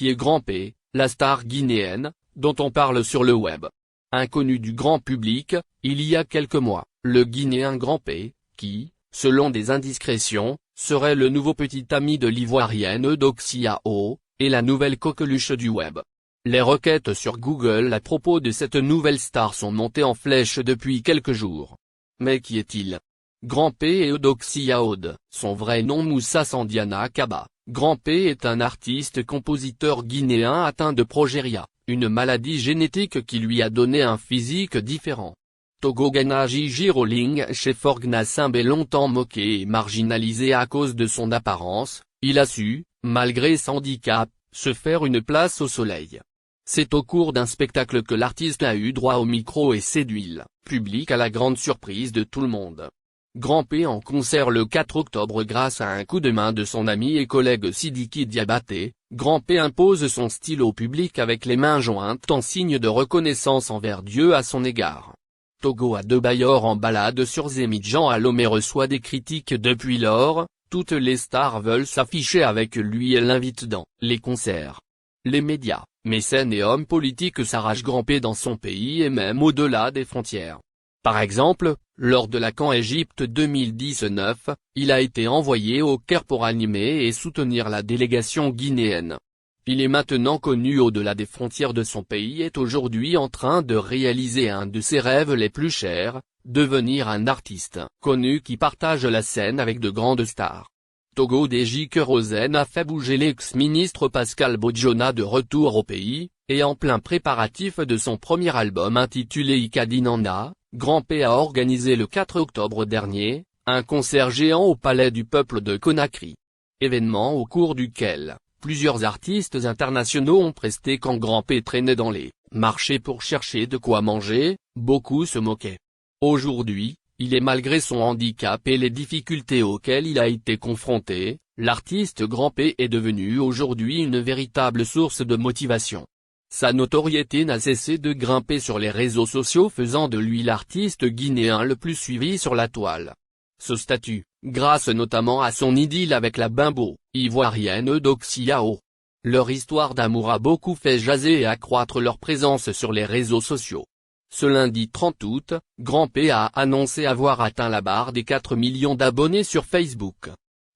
qui est Grand P, la star guinéenne, dont on parle sur le web. Inconnu du grand public, il y a quelques mois, le Guinéen Grand P, qui, selon des indiscrétions, serait le nouveau petit ami de l'Ivoirienne Eudoxie Yao, est la nouvelle coqueluche du web. Les requêtes sur Google à propos de cette nouvelle star sont montées en flèche depuis quelques jours. Mais qui est-il? Grand P et Eudoxie Yao, son vrai nom Moussa Sandiana Kaba. Grand P est un artiste-compositeur guinéen atteint de progéria, une maladie génétique qui lui a donné un physique différent. Togo Ganaji Giroling chez Forgna Simbe est longtemps moqué et marginalisé à cause de son apparence, il a su, malgré son handicap, se faire une place au soleil. C'est au cours d'un spectacle que l'artiste a eu droit au micro et séduit le public à la grande surprise de tout le monde. Grand P en concert le 4 octobre grâce à un coup de main de son ami et collègue Sidiki Diabaté, Grand P impose son style au public avec les mains jointes en signe de reconnaissance envers Dieu à son égard. Togo Adebayor en balade sur Zémidjan à Lomé reçoit des critiques depuis lors, toutes les stars veulent s'afficher avec lui et l'invitent dans les concerts. Les médias, mécènes et hommes politiques s'arrachent Grand P dans son pays et même au-delà des frontières. Par exemple, lors de la CAN Égypte 2019, il a été envoyé au Caire pour animer et soutenir la délégation guinéenne. Il est maintenant connu au-delà des frontières de son pays et est aujourd'hui en train de réaliser un de ses rêves les plus chers, devenir un artiste connu qui partage la scène avec de grandes stars. Togo Deji Kerosen a fait bouger l'ex-ministre Pascal Bodjona de retour au pays, et en plein préparatif de son premier album intitulé Ikadinanda, Grand P a organisé le 4 octobre dernier, un concert géant au Palais du Peuple de Conakry. Événement au cours duquel, plusieurs artistes internationaux ont presté quand Grand P traînait dans les marchés pour chercher de quoi manger, beaucoup se moquaient. Aujourd'hui, il est malgré son handicap et les difficultés auxquelles il a été confronté, l'artiste Grand P est devenu aujourd'hui une véritable source de motivation. Sa notoriété n'a cessé de grimper sur les réseaux sociaux faisant de lui l'artiste guinéen le plus suivi sur la toile. Ce statut, grâce notamment à son idylle avec la bimbo, ivoirienne Eudoxie Yao. Leur histoire d'amour a beaucoup fait jaser et accroître leur présence sur les réseaux sociaux. Ce lundi 30 août, Grand P a annoncé avoir atteint la barre des 4 millions d'abonnés sur Facebook.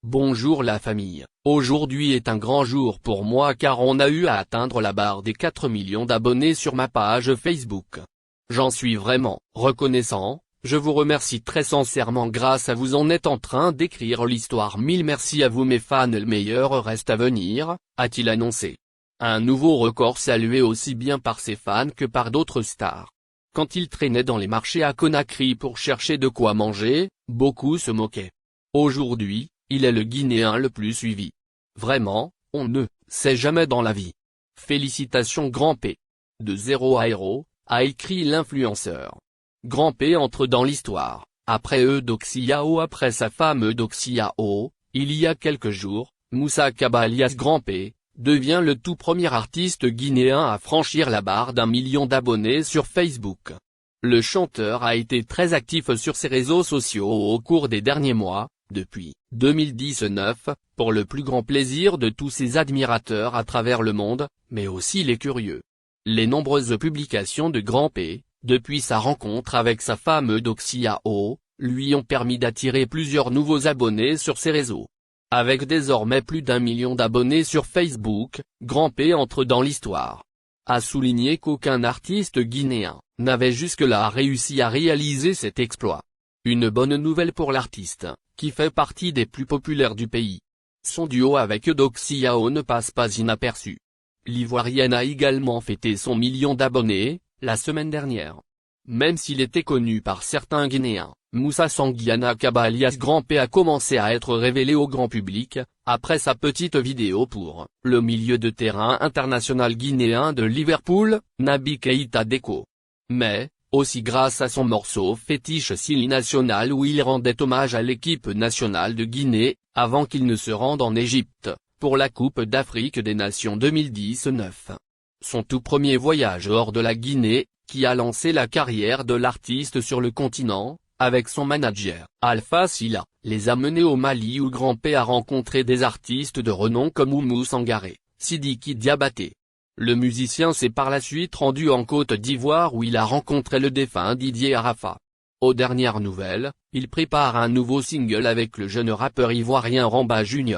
Bonjour la famille, aujourd'hui est un grand jour pour moi car on a eu à atteindre la barre des 4 millions d'abonnés sur ma page Facebook. J'en suis vraiment reconnaissant, je vous remercie très sincèrement grâce à vous on est en train d'écrire l'histoire 1000 merci à vous mes fans le meilleur reste à venir, a-t-il annoncé. Un nouveau record salué aussi bien par ses fans que par d'autres stars. Quand il traînait dans les marchés à Conakry pour chercher de quoi manger, beaucoup se moquaient. Aujourd'hui, il est le Guinéen le plus suivi. Vraiment, on ne sait jamais dans la vie. Félicitations Grand P. De zéro à héros, a écrit l'influenceur. Grand P entre dans l'histoire, après Eudoxie Yao après sa femme Eudoxie Yao, il y a quelques jours, Moussa Kaba alias Grand P, devient le tout premier artiste guinéen à franchir la barre d'1 million d'abonnés sur Facebook. Le chanteur a été très actif sur ses réseaux sociaux au cours des derniers mois, depuis 2019, pour le plus grand plaisir de tous ses admirateurs à travers le monde, mais aussi les curieux. Les nombreuses publications de Grand P, depuis sa rencontre avec sa femme Eudoxie Yao, lui ont permis d'attirer plusieurs nouveaux abonnés sur ses réseaux. Avec désormais plus d'1 million d'abonnés sur Facebook, Grand P entre dans l'histoire. A souligné qu'aucun artiste guinéen n'avait jusque-là réussi à réaliser cet exploit. Une bonne nouvelle pour l'artiste, qui fait partie des plus populaires du pays. Son duo avec Eudoxie Yao ne passe pas inaperçu. L'Ivoirienne a également fêté son million d'abonnés, la semaine dernière. Même s'il était connu par certains Guinéens, Moussa Sandiana Kaba alias Grand P a commencé à être révélé au grand public, après sa petite vidéo pour le milieu de terrain international guinéen de Liverpool, Naby Keita Deko. Mais, aussi grâce à son morceau fétiche Sili National où il rendait hommage à l'équipe nationale de Guinée, avant qu'il ne se rende en Égypte, pour la Coupe d'Afrique des Nations 2019. Son tout premier voyage hors de la Guinée, qui a lancé la carrière de l'artiste sur le continent, avec son manager, Alpha Sylla, les a menés au Mali où Grand P a rencontré des artistes de renom comme Oumou Sangaré, Sidiki Diabaté. Le musicien s'est par la suite rendu en Côte d'Ivoire où il a rencontré le défunt Didier Arafat. Aux dernières nouvelles, il prépare un nouveau single avec le jeune rappeur ivoirien Ramba Jr.